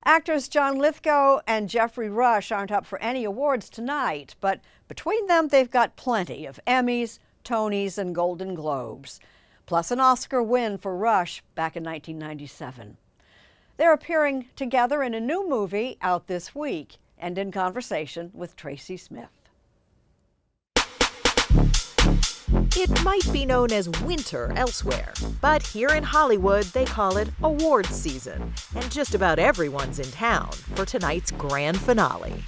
Actors John Lithgow and Geoffrey Rush aren't up for any awards tonight, but between them they've got plenty of Emmys, Tonys, and Golden Globes, plus an Oscar win for Rush back in 1997. They're appearing together in a new movie out this week and in conversation with Tracy Smith. It might be known as winter elsewhere, but here in Hollywood they call it awards season, and just about everyone's in town for tonight's grand finale.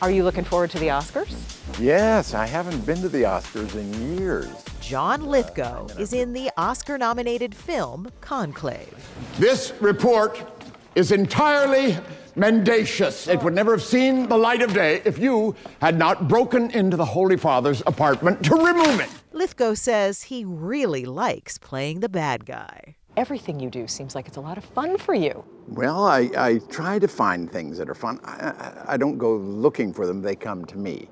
Are you looking forward to the Oscars? Yes, I haven't been to the Oscars in years. John Lithgow is in the Oscar-nominated film Conclave. This report is entirely mendacious. It would never have seen the light of day if you had not broken into the Holy Father's apartment to remove it. Lithgow says he really likes playing the bad guy. Everything you do seems like it's a lot of fun for you. Well, I try to find things that are fun. I don't go looking for them, they come to me.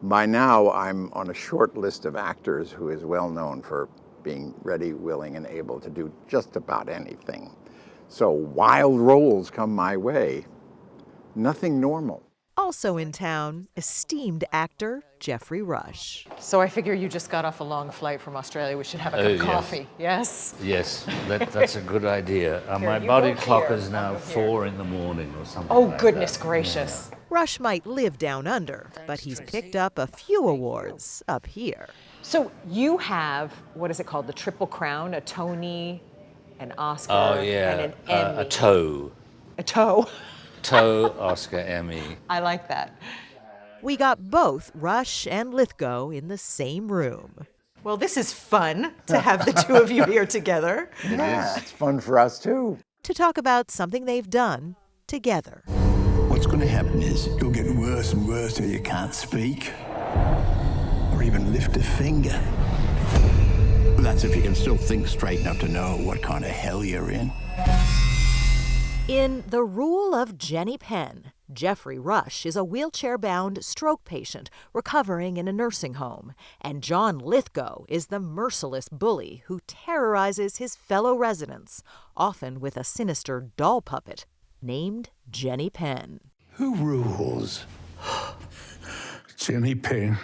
By now, I'm on a short list of actors who is well known for being ready, willing, and able to do just about anything. So wild roles come my way. Nothing normal. Also in town, esteemed actor Geoffrey Rush. So I figure you just got off a long flight from Australia. We should have a cup of coffee. Yes? Yes, that's a good idea. My you body go clock here. is now 4 in the morning or something. Oh, like goodness that. gracious. Rush might live down under, but he's picked up a few awards up here. So you have, what is it called, the Triple Crown, a Tony, an Oscar, Oh yeah, and an Emmy. a toe. A toe. Toe, Oscar, Emmy. I like that. We got both Rush and Lithgow in the same room. Well, this is fun to have the two of you here together. Yeah, it's fun for us too. To talk about something they've done together. What's going to happen is you'll get worse and worse till you can't speak or even lift a finger. But that's if you can still think straight enough to know what kind of hell you're in. In The Rule of Jenny Penn, Geoffrey Rush is a wheelchair-bound stroke patient recovering in a nursing home, and John Lithgow is the merciless bully who terrorizes his fellow residents, often with a sinister doll puppet named Jenny Penn. Who rules? Jenny Penn.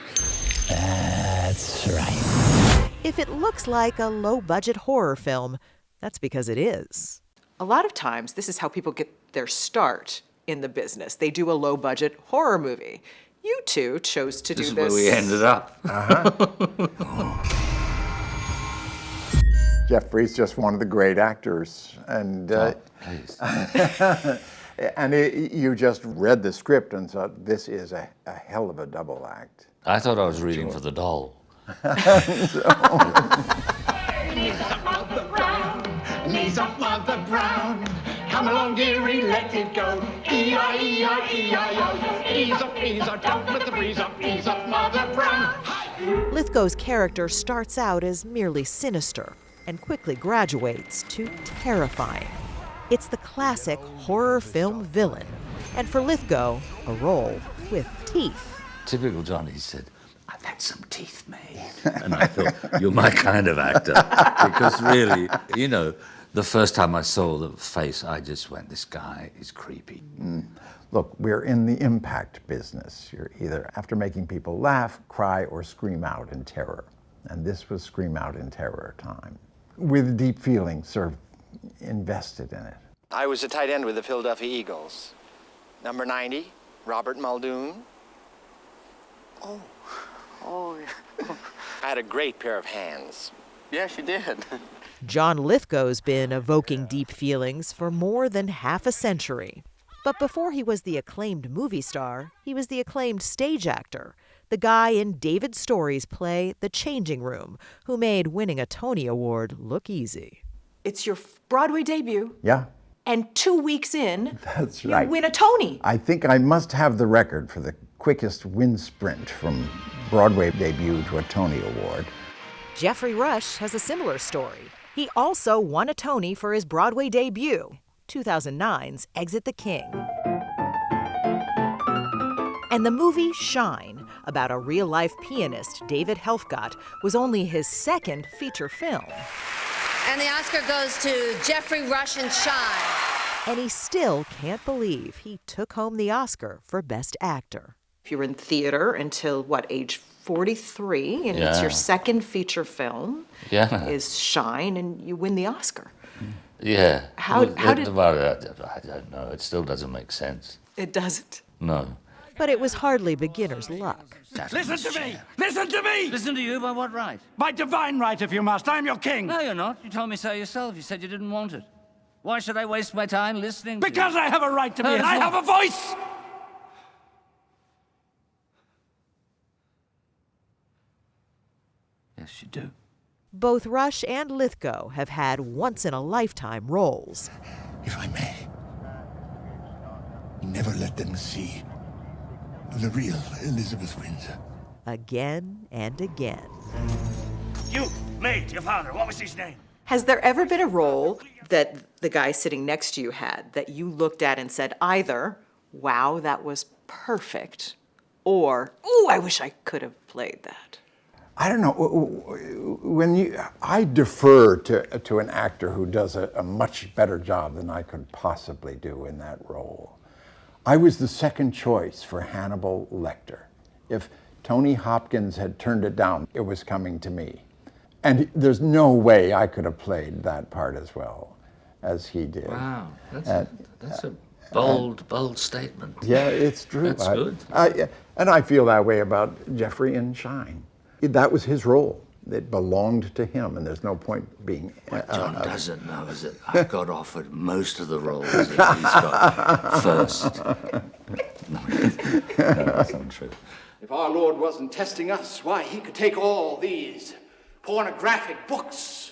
That's right. If it looks like a low-budget horror film, that's because it is. A lot of times, this is how people get their start in the business. They do a low-budget horror movie. You two chose to do This this. is where we ended up. Geoffrey's just one of the great actors. And Please. and you just read the script and thought, this is a hell of a double act. I thought I was reading for the doll. Knees up, Mother Brown. Come along, dearie, let it go. E-I-E-I-E-I-O. Ease up, don't let the breeze up. Ease up, Mother Brown. Lithgow's character starts out as merely sinister and quickly graduates to terrifying. It's the classic horror film villain, and for Lithgow, a role with teeth. Typical Johnny said, I've had some teeth made. And I thought, you're my kind of actor. Because really, you know, the first time I saw the face, I just went, this guy is creepy. Look, we're in the impact business. You're either after making people laugh, cry, or scream out in terror. And this was scream out in terror time, with deep feeling sort of invested in it. I was a tight end with the Philadelphia Eagles. Number 90, Robert Muldoon. Oh, yeah. I had a great pair of hands. Yes, you did. John Lithgow's been evoking deep feelings for more than half a century. But before he was the acclaimed movie star, he was the acclaimed stage actor, the guy in David Story's play The Changing Room, who made winning a Tony Award look easy. It's your Broadway debut, Yeah, and 2 weeks in, that's you right. win a Tony. I think I must have the record for the quickest wind sprint from Broadway debut to a Tony Award. Geoffrey Rush has a similar story. He also won a Tony for his Broadway debut, 2009's Exit the King. And the movie Shine, about a real-life pianist, David Helfgott, was only his second feature film. And the Oscar goes to Geoffrey Rush in Shine. And he still can't believe he took home the Oscar for Best Actor. If you were in theater until, what, age 43, and it's your second feature film, is Shine, and you win the Oscar. Yeah. How did... I don't know. It still doesn't make sense. It doesn't? No. But it was hardly beginner's luck. Listen to me! Listen to me! Listen to you by what right? By divine right, if you must. I'm your king. No, you're not. You told me so yourself. You said you didn't want it. Why should I waste my time listening to you? Because I have a right to be, and I have a voice! Yes, you do. Both Rush and Lithgow have had once-in-a-lifetime roles. If I may, never let them see the real Elizabeth Windsor. Again and again. You made your father. What was his name? Has there ever been a role that the guy sitting next to you had that you looked at and said either, wow, that was perfect, or, ooh, I wish I could have played that? I don't know. I defer to an actor who does a much better job than I could possibly do in that role. I was the second choice for Hannibal Lecter. If Tony Hopkins had turned it down, it was coming to me. And there's no way I could have played that part as well as he did. Wow, that's a bold statement. Yeah, it's true. That's good. And I feel that way about Geoffrey in Shine. That was his role. It belonged to him, and there's no point being... What John doesn't know is that I got offered most of the roles that he's got first. No, that's not true. If our Lord wasn't testing us, why, he could take all these pornographic books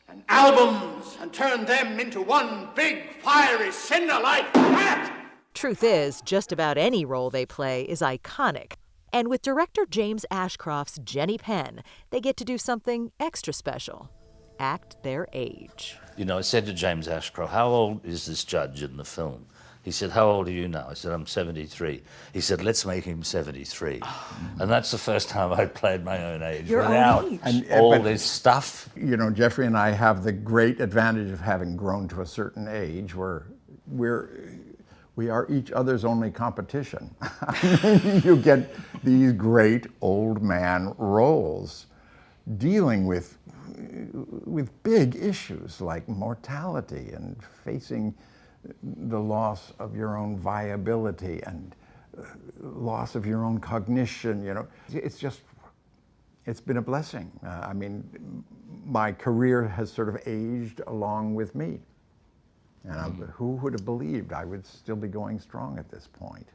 and albums and turn them into one big fiery cinder like that. Truth is, just about any role they play is iconic. And with director James Ashcroft's Jenny Penn, they get to do something extra special. Act their age. You know, I said to James Ashcroft, how old is this judge in the film? He said, how old are you now? I said, I'm 73. He said, let's make him 73. And that's the first time I played my own age without all this stuff. You know, Geoffrey and I have the great advantage of having grown to a certain age where we are each other's only competition. You get these great old man roles dealing with big issues like mortality and facing the loss of your own viability and loss of your own cognition. You know, it's been a blessing. I mean, my career has sort of aged along with me. And who would have believed I would still be going strong at this point?